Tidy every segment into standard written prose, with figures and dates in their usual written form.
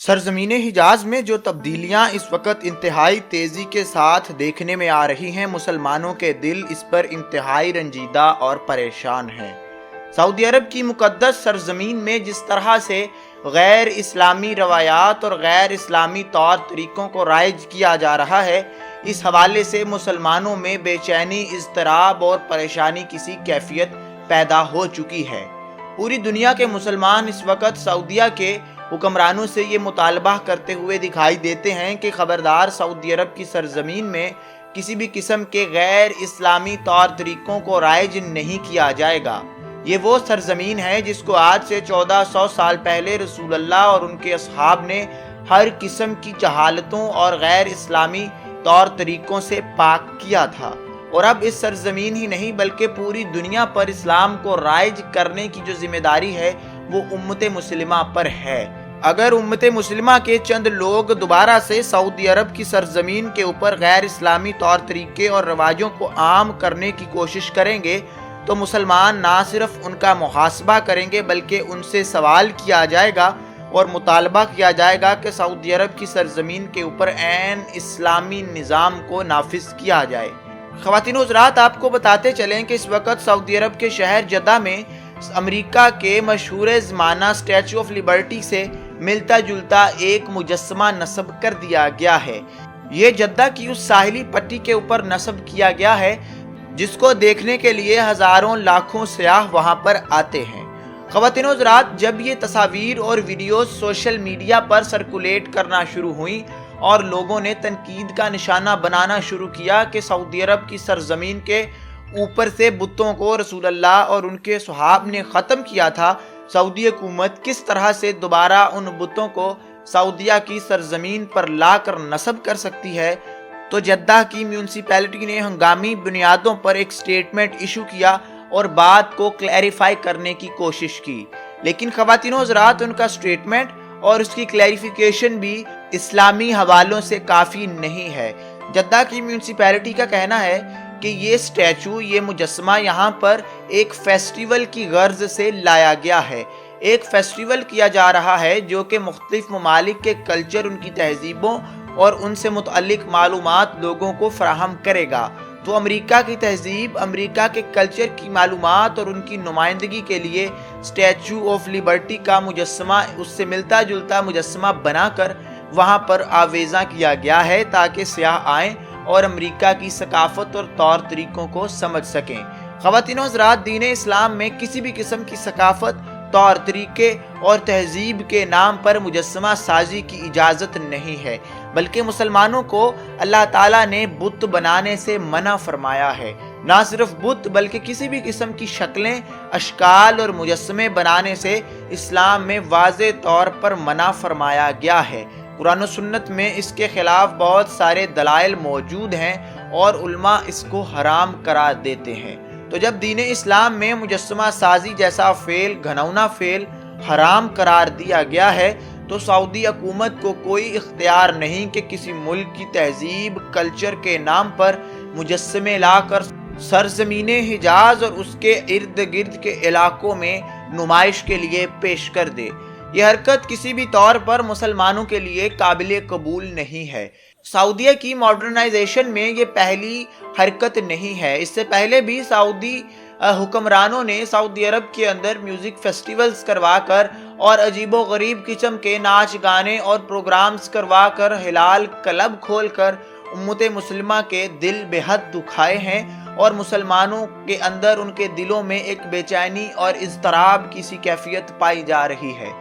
سرزمین حجاز میں جو تبدیلیاں اس وقت انتہائی تیزی کے ساتھ دیکھنے میں آ رہی ہیں، مسلمانوں کے دل اس پر انتہائی رنجیدہ اور پریشان ہیں۔ سعودی عرب کی مقدس سرزمین میں جس طرح سے غیر اسلامی روایات اور غیر اسلامی طور طریقوں کو رائج کیا جا رہا ہے، اس حوالے سے مسلمانوں میں بے چینی، اضطراب اور پریشانی کسی کیفیت پیدا ہو چکی ہے۔ پوری دنیا کے مسلمان اس وقت سعودیہ کے حکمرانوں سے یہ مطالبہ کرتے ہوئے دکھائی دیتے ہیں کہ خبردار، سعودی عرب کی سرزمین میں کسی بھی قسم کے غیر اسلامی طور طریقوں کو رائج نہیں کیا جائے گا۔ یہ وہ سرزمین ہے جس کو آج سے 1400 سال پہلے رسول اللہ اور ان کے اصحاب نے ہر قسم کی جہالتوں اور غیر اسلامی طور طریقوں سے پاک کیا تھا، اور اب اس سرزمین ہی نہیں بلکہ پوری دنیا پر اسلام کو رائج کرنے کی جو ذمہ داری ہے وہ امت مسلمہ پر ہے۔ اگر امت مسلمہ کے چند لوگ دوبارہ سے سعودی عرب کی سرزمین کے اوپر غیر اسلامی طور طریقے اور رواجوں کو عام کرنے کی کوشش کریں گے تو مسلمان نہ صرف ان کا محاسبہ کریں گے بلکہ ان سے سوال کیا جائے گا اور مطالبہ کیا جائے گا کہ سعودی عرب کی سرزمین کے اوپر عین اسلامی نظام کو نافذ کیا جائے۔ خواتین و حضرات، آپ کو بتاتے چلیں کہ اس وقت سعودی عرب کے شہر جدہ میں امریکہ کے مشہور زمانہ اسٹیچو آف لبرٹی سے ملتا جلتا ایک مجسمہ نصب کر دیا گیا ہے۔ یہ جدہ کی اس ساحلی پٹی کے اوپر نصب کیا گیا ہے جس کو دیکھنے کے لیے ہزاروں لاکھوں سیاح وہاں پر آتے ہیں۔ خواتین و حضرات، جب یہ تصاویر اور ویڈیوز سوشل میڈیا پر سرکولیٹ کرنا شروع ہوئیں اور لوگوں نے تنقید کا نشانہ بنانا شروع کیا کہ سعودی عرب کی سرزمین کے اوپر سے بتوں کو رسول اللہ اور ان کے صحاب نے ختم کیا تھا، سعودی حکومت کس طرح سے دوبارہ ان بتوں کو سعودیہ کی سرزمین پر لا کر نصب کر سکتی ہے، تو جدہ کی میونسپیلٹی نے ہنگامی بنیادوں پر ایک سٹیٹمنٹ ایشو کیا اور بات کو کلیریفائی کرنے کی کوشش کی۔ لیکن خواتین و حضرات، ان کا سٹیٹمنٹ اور اس کی کلیریفیکیشن بھی اسلامی حوالوں سے کافی نہیں ہے۔ جدہ کی میونسپیلٹی کا کہنا ہے کہ یہ سٹیچو، یہ مجسمہ یہاں پر ایک فیسٹیول کی غرض سے لایا گیا ہے۔ ایک فیسٹیول کیا جا رہا ہے جو کہ مختلف ممالک کے کلچر، ان کی تہذیبوں اور ان سے متعلق معلومات لوگوں کو فراہم کرے گا۔ تو امریکہ کی تہذیب، امریکہ کے کلچر کی معلومات اور ان کی نمائندگی کے لیے اسٹیچو آف لبرٹی کا مجسمہ، اس سے ملتا جلتا مجسمہ بنا کر وہاں پر آویزاں کیا گیا ہے تاکہ سیاح آئیں اور امریکہ کی ثقافت اور طور طریقوں کو سمجھ سکیں۔ خواتین و حضرات، دین اسلام میں کسی بھی قسم کی ثقافت، طور طریقے اور تہذیب کے نام پر مجسمہ سازی کی اجازت نہیں ہے، بلکہ مسلمانوں کو اللہ تعالیٰ نے بت بنانے سے منع فرمایا ہے۔ نہ صرف بت بلکہ کسی بھی قسم کی شکلیں، اشکال اور مجسمے بنانے سے اسلام میں واضح طور پر منع فرمایا گیا ہے۔ قرآن و سنت میں اس کے خلاف بہت سارے دلائل موجود ہیں اور علماء اس کو حرام قرار دیتے ہیں۔ تو جب دین اسلام میں مجسمہ سازی جیسا فعل، گھناؤنا فعل حرام قرار دیا گیا ہے، تو سعودی حکومت کو کوئی اختیار نہیں کہ کسی ملک کی تہذیب، کلچر کے نام پر مجسمے لا کر سرزمین حجاز اور اس کے ارد گرد کے علاقوں میں نمائش کے لیے پیش کر دے۔ یہ حرکت کسی بھی طور پر مسلمانوں کے لیے قابل قبول نہیں ہے۔ سعودیہ کی ماڈرنائزیشن میں یہ پہلی حرکت نہیں ہے۔ اس سے پہلے بھی سعودی حکمرانوں نے سعودی عرب کے اندر میوزک فیسٹیولز کروا کر اور عجیب و غریب قسم کے ناچ گانے اور پروگرامز کروا کر، حلال کلب کھول کر امت مسلمہ کے دل بے حد دکھائے ہیں، اور مسلمانوں کے اندر، ان کے دلوں میں ایک بے چینی اور اضطراب کی سی کیفیت پائی جا رہی ہے۔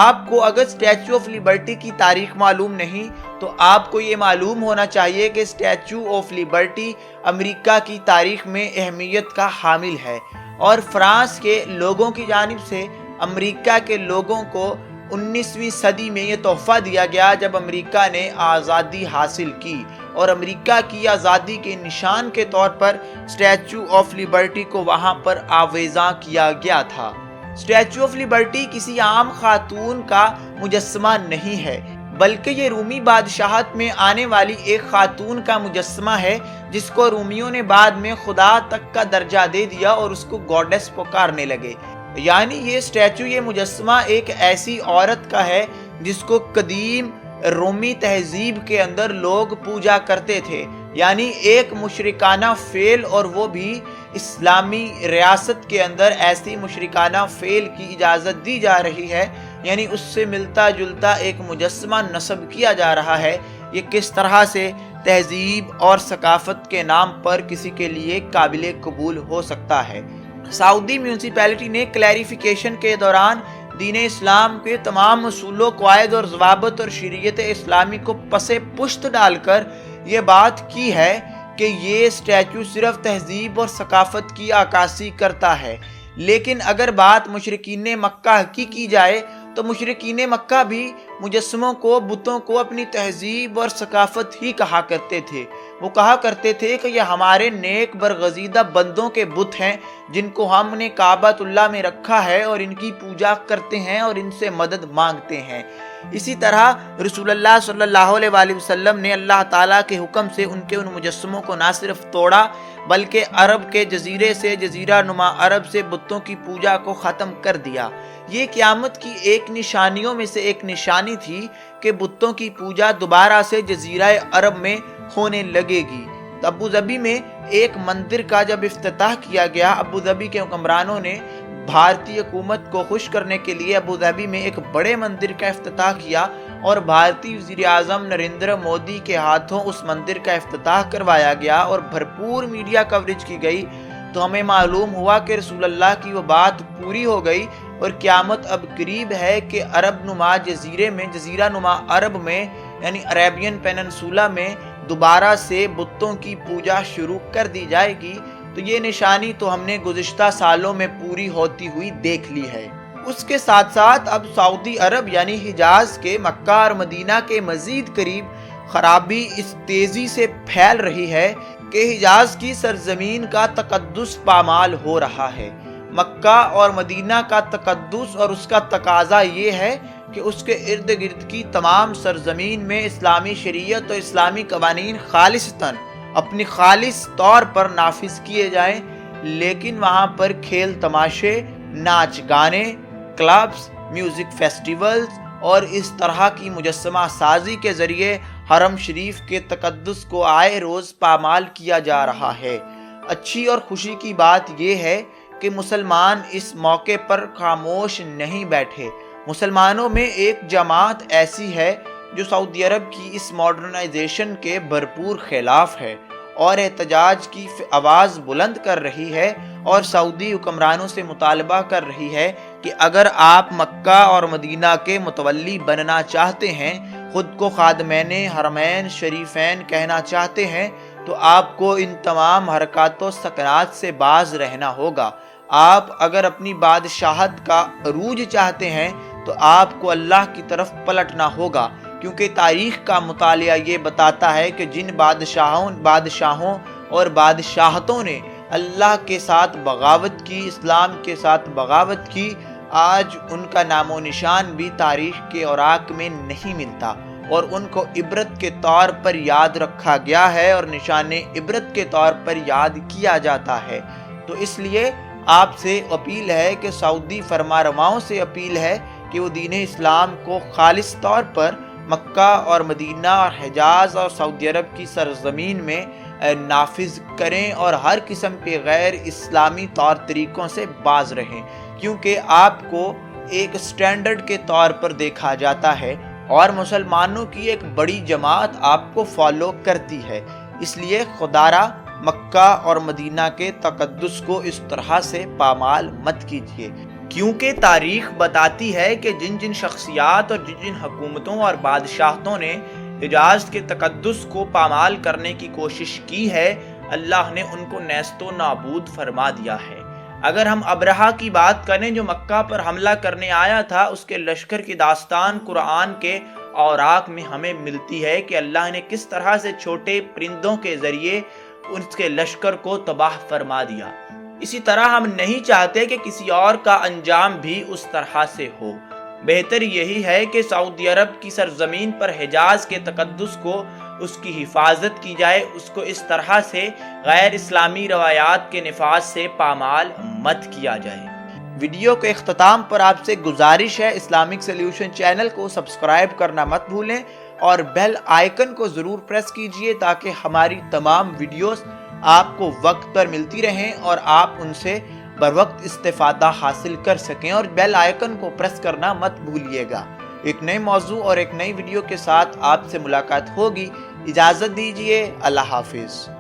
آپ کو اگر اسٹیچو آف لبرٹی کی تاریخ معلوم نہیں تو آپ کو یہ معلوم ہونا چاہیے کہ اسٹیچو آف لبرٹی امریکہ کی تاریخ میں اہمیت کا حامل ہے، اور فرانس کے لوگوں کی جانب سے امریکہ کے لوگوں کو 19ویں صدی میں یہ تحفہ دیا گیا جب امریکہ نے آزادی حاصل کی، اور امریکہ کی آزادی کے نشان کے طور پر اسٹیچو آف لبرٹی کو وہاں پر آویزاں کیا گیا تھا۔ اسٹیچو آف لبرٹی کسی عام خاتون کا مجسمہ نہیں ہے، بلکہ یہ رومی بادشاہت میں آنے والی ایک خاتون کا مجسمہ ہے جس کو رومیوں نے بعد میں خدا تک کا درجہ دے دیا اور اس کو گاڈیس پکارنے لگے۔ یعنی یہ اسٹیچو، یہ مجسمہ ایک ایسی عورت کا ہے جس کو قدیم رومی تہذیب کے اندر لوگ پوجا کرتے تھے، یعنی ایک مشرکانہ فعل، اور وہ بھی اسلامی ریاست کے اندر ایسی مشرکانہ فعل کی اجازت دی جا رہی ہے، یعنی اس سے ملتا جلتا ایک مجسمہ نصب کیا جا رہا ہے۔ یہ کس طرح سے تہذیب اور ثقافت کے نام پر کسی کے لیے قابل قبول ہو سکتا ہے؟ سعودی میونسپیلٹی نے کلیریفیکیشن کے دوران دین اسلام کے تمام اصول و قواعد اور ضوابط اور شریعت اسلامی کو پس پشت ڈال کر یہ بات کی ہے کہ یہ اسٹیچو صرف تہذیب اور ثقافت کی عکاسی کرتا ہے۔ لیکن اگر بات مشرکین مکہ کی جائے تو مشرکین مکہ بھی مجسموں کو، بتوں کو اپنی تہذیب اور ثقافت ہی کہا کرتے تھے۔ وہ کہا کرتے تھے کہ یہ ہمارے نیک برگزیدہ بندوں کے بت ہیں جن کو ہم نے کعبۃ اللہ میں رکھا ہے اور ان کی پوجا کرتے ہیں اور ان سے مدد مانگتے ہیں۔ اسی طرح رسول اللہ صلی اللہ علیہ وآلہ وسلم نے اللہ تعالیٰ کے حکم سے ان مجسموں کو نہ صرف توڑا بلکہ عرب کے جزیرے سے، جزیرہ نما عرب سے بتوں کی پوجا کو ختم کر دیا۔ یہ قیامت کی ایک نشانیوں میں سے ایک نشانی تھی کہ بتوں کی پوجا دوبارہ سے جزیرہ عرب میں ہونے لگے گی۔ ابو ظبی میں ایک مندر کا جب افتتاح کیا گیا، ابو ظبی کے حکمرانوں نے بھارتی حکومت کو خوش کرنے کے لیے ابو ظبی میں ایک بڑے مندر کا افتتاح کیا اور بھارتی وزیر اعظم نریندر مودی کے ہاتھوں اس مندر کا افتتاح کروایا گیا اور بھرپور میڈیا کوریج کی گئی۔ تو ہمیں معلوم ہوا کہ رسول اللہ کی وہ بات پوری ہو گئی اور قیامت اب قریب ہے کہ عرب نما جزیرہ نما عرب میں یعنی عربین پیننسولا میں دوبارہ سے بتوں کی پوجا شروع کر دی جائے گی۔ تو یہ نشانی تو ہم نے گزشتہ سالوں میں پوری ہوتی ہوئی دیکھ لی ہے۔ اس کے ساتھ ساتھ اب سعودی عرب یعنی حجاز کے مکہ اور مدینہ کے مزید قریب خرابی اس تیزی سے پھیل رہی ہے کہ حجاز کی سرزمین کا تقدس پامال ہو رہا ہے۔ مکہ اور مدینہ کا تقدس اور اس کا تقاضا یہ ہے کہ اس کے ارد گرد کی تمام سرزمین میں اسلامی شریعت اور اسلامی قوانین خالصتاً اپنی خالص طور پر نافذ کیے جائیں، لیکن وہاں پر کھیل تماشے، ناچ گانے، کلبز، میوزک فیسٹیولز اور اس طرح کی مجسمہ سازی کے ذریعے حرم شریف کے تقدس کو آئے روز پامال کیا جا رہا ہے۔ اچھی اور خوشی کی بات یہ ہے کہ مسلمان اس موقع پر خاموش نہیں بیٹھے۔ مسلمانوں میں ایک جماعت ایسی ہے جو سعودی عرب کی اس ماڈرنائزیشن کے بھرپور خلاف ہے اور احتجاج کی آواز بلند کر رہی ہے اور سعودی حکمرانوں سے مطالبہ کر رہی ہے کہ اگر آپ مکہ اور مدینہ کے متولی بننا چاہتے ہیں، خود کو خادمین حرمین شریفین کہنا چاہتے ہیں، تو آپ کو ان تمام حرکات و سکنات سے باز رہنا ہوگا۔ آپ اگر اپنی بادشاہت کا عروج چاہتے ہیں تو آپ کو اللہ کی طرف پلٹنا ہوگا، کیونکہ تاریخ کا مطالعہ یہ بتاتا ہے کہ جن بادشاہوں اور بادشاہتوں نے اللہ کے ساتھ بغاوت کی، اسلام کے ساتھ بغاوت کی، آج ان کا نام و نشان بھی تاریخ کے اوراق میں نہیں ملتا اور ان کو عبرت کے طور پر یاد رکھا گیا ہے اور نشان عبرت کے طور پر یاد کیا جاتا ہے۔ تو اس لیے آپ سے اپیل ہے کہ سعودی فرمانرواؤں سے اپیل ہے کہ وہ دین اسلام کو خالص طور پر مکہ اور مدینہ اور حجاز اور سعودی عرب کی سرزمین میں نافذ کریں اور ہر قسم کے غیر اسلامی طور طریقوں سے باز رہیں، کیونکہ آپ کو ایک سٹینڈرڈ کے طور پر دیکھا جاتا ہے اور مسلمانوں کی ایک بڑی جماعت آپ کو فالو کرتی ہے۔ اس لیے خدارا مکہ اور مدینہ کے تقدس کو اس طرح سے پامال مت کیجیے، کیونکہ تاریخ بتاتی ہے کہ جن جن شخصیات اور جن جن حکومتوں اور بادشاہتوں نے حجاز کے تقدس کو پامال کرنے کی کوشش کی ہے، اللہ نے ان کو نیست و نابود فرما دیا ہے۔ اگر ہم ابرہہ کی بات کریں جو مکہ پر حملہ کرنے آیا تھا، اس کے لشکر کی داستان قرآن کے اوراق میں ہمیں ملتی ہے کہ اللہ نے کس طرح سے چھوٹے پرندوں کے ذریعے اس کے لشکر کو تباہ فرما دیا۔ اسی طرح ہم نہیں چاہتے کہ کسی اور کا انجام بھی اس طرح سے ہو۔ بہتر یہی ہے کہ سعودی عرب کی سرزمین پر حجاز کے تقدس کو، اس کی حفاظت کی جائے، اس کو اس طرح سے غیر اسلامی روایات کے نفاذ سے پامال مت کیا جائے۔ ویڈیو کے اختتام پر آپ سے گزارش ہے، اسلامک سلیوشن چینل کو سبسکرائب کرنا مت بھولیں اور بیل آئیکن کو ضرور پریس کیجئے تاکہ ہماری تمام ویڈیوز آپ کو وقت پر ملتی رہیں اور آپ ان سے بر وقت استفادہ حاصل کر سکیں، اور بیل آئیکن کو پریس کرنا مت بھولیے گا۔ ایک نئے موضوع اور ایک نئی ویڈیو کے ساتھ آپ سے ملاقات ہوگی۔ اجازت دیجیے، اللہ حافظ۔